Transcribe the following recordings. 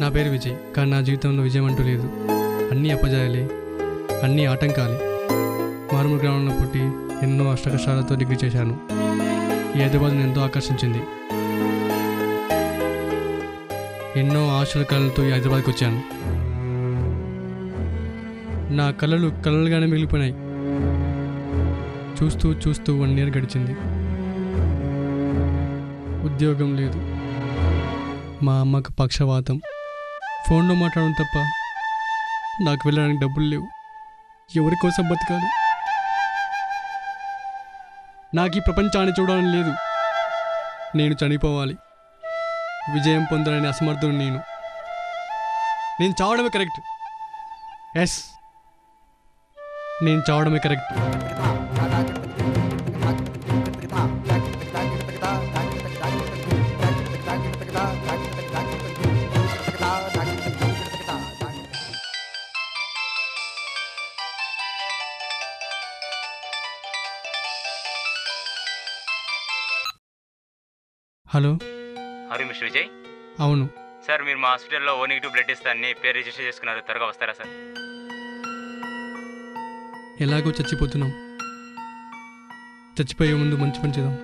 నా పేరు విజయ్, కానీ నా జీవితంలో విజయం అంటూ లేదు. అన్నీ అపజయాలే, అన్నీ ఆటంకాలే. మారుమూల గ్రామంలో పుట్టి ఎన్నో అష్టకష్టాలతో డిగ్రీ చేశాను. ఈ హైదరాబాద్ను ఎంతో ఆకర్షించింది. ఎన్నో ఆశల కళలతో ఈ హైదరాబాద్కి వచ్చాను. నా కళలు కళలుగానే మిగిలిపోయినాయి. చూస్తూ చూస్తూ 1 year గడిచింది. ఉద్యోగం లేదు. మా అమ్మకు పక్షవాతం. ఫోన్లో మాట్లాడడం తప్ప నాకు వెళ్ళడానికి డబ్బులు లేవు. ఎవరి కోసం బతకాలి? నాకు ఈ ప్రపంచాన్ని చూడాలని లేదు. నేను చనిపోవాలి. విజయం పొందాలని అసమర్థుడు నేను చావడమే కరెక్ట్. ఎస్, నేను చావడమే correct. Hello, Hari mister Vijay. అవును సార్, మీరు మా హాస్పిటల్లో O నెగిటివ్ బ్లడ్ ఇస్తారని పేరు రిజిస్టర్ చేసుకున్నారు. త్వరగా వస్తారా సార్? ఎలాగో చచ్చిపోతున్నాం. చచ్చిపోయే ముందు మంచి పని చేద్దాం.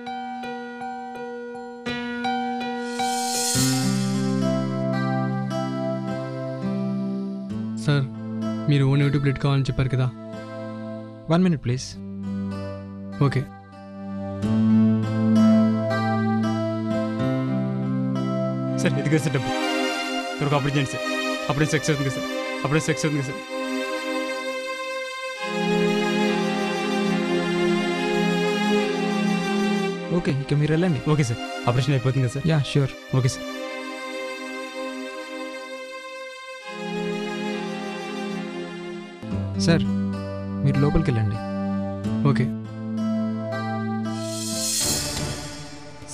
సార్, మీరు O నెగిటివ్ బ్లడ్ కావాలని చెప్పారు కదా. 1 minute ప్లీజ్. ఓకే. సార్, ఇది కదా సార్ డబ్బు. త్వరగా అప్పుడు చేయండి సార్. అప్పుడే సెక్స్ అవుతుంది సార్. అప్పుడే సెక్స్ అవుతుంది సార్. ఓకే, ఇక మీరు వెళ్ళండి. ఓకే సార్, ఆపరేషన్ అయిపోతుంది కదా sir? Yeah sure. Okay sir. Sir, మీరు లోపలికి వెళ్ళండి. Okay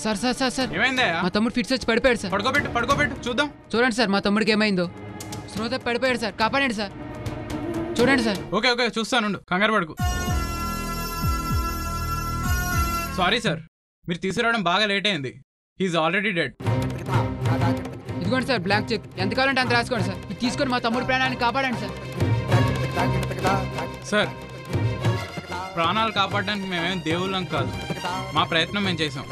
sir sir sir sir ఏమైందా? మా తమ్ముడు ఫిట్స్ వచ్చి పడిపోయాడు సార్. పడుకోబెట్టు చూద్దాం. చూడండి సార్, మా తమ్ముడికి ఏమైందో. శ్రోత పడిపోయాడు సార్, కాపాడండి సార్. చూడండి సార్. ఓకే చూస్తాను, కంగారు పడుకు. సారీ సార్, మీరు తీసుకురావడం బాగా లేట్ అయింది. He's already dead. ఇదిగోండి సార్ బ్లాంక్ చెక్. ఎంత కావాలంటే అంత రాసుకోండి సార్. ఇది తీసుకొని మా తమ్ముడి ప్రాణాన్ని కాపాడండి సార్. సార్, ప్రాణాలు కాపాడడానికి మేమేం దేవుళ్ళం కాదు. మా ప్రయత్నం మేము చేసాం.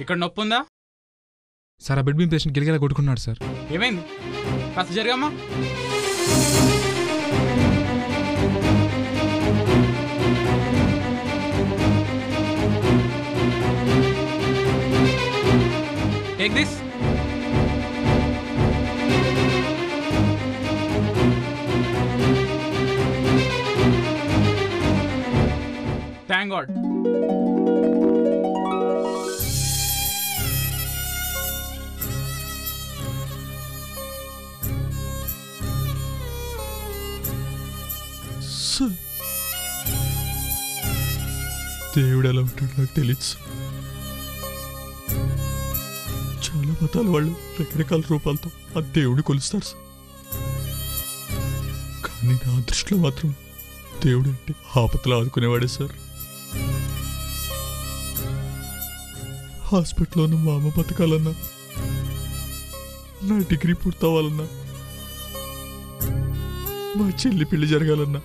ఇక్కడ నొప్పి ఉందా సార్? ఆ బెడ్ బీమ్ పేషెంట్ గిలిగేలా కొట్టుకున్నాడు సార్. ఏమైంది? కాస్త జరిగమ్మా. Take this. Thank God. దేవుడు ఎలా ఉంటాడు నాకు తెలియదు. చాలా మతాల వాళ్ళు రకరకాల రూపాలతో ఆ దేవుడిని కొలుస్తారు సార్. కానీ నా దృష్టిలో మాత్రం దేవుడు అంటే ఆపదలు ఆదుకునేవాడే సార్. హాస్పిటల్లో ఉన్న మా అమ్మ బతకాలన్నా, నా డిగ్రీ పూర్తవ్వాలన్నా, మా చెల్లి పెళ్లి జరగాలన్నా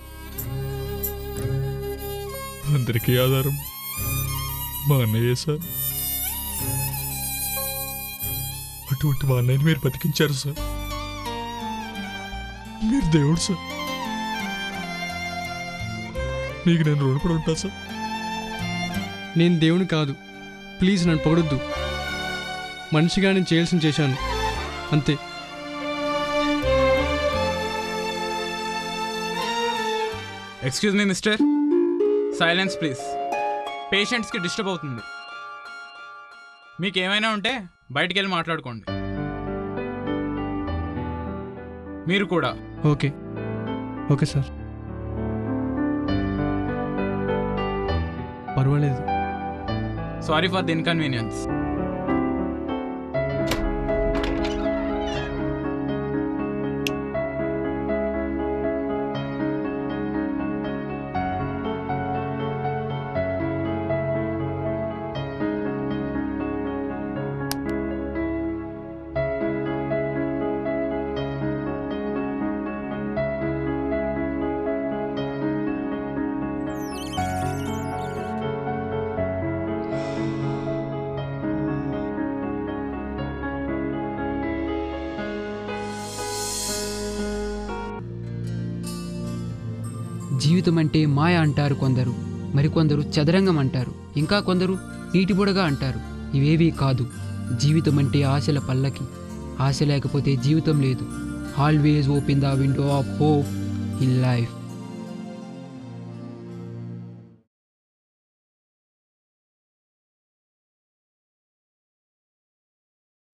అందరికీ ఆధారం మా అన్నయ్యే సార్. అటువంటి మా అన్నయ్యని మీరు బతికించారు సార్. మీరు దేవుడు సార్. మీకు నేను రుణపడి ఉంటా సార్. నేను దేవుని కాదు, ప్లీజ్ నన్ను పొగడొద్దు. మనిషిగా నేను చేయాల్సింది చేశాను, అంతే. Excuse me mister, silence please. పేషెంట్స్కి డిస్టర్బ్ అవుతుంది. మీకు ఏమైనా ఉంటే బయటికి వెళ్ళి మాట్లాడుకోండి. మీరు కూడా. ఓకే ఓకే సార్, పర్వాలేదు. Sorry for the inconvenience. జీవితం అంటే మాయ అంటారు కొందరు, మరికొందరు చదరంగం అంటారు, ఇంకా కొందరు నీటి బుడగ అంటారు. ఇవేవీ కాదు. జీవితం అంటే ఆశల పల్లకి. ఆశ లేకపోతే జీవితం లేదు. Always open the window of hope in life.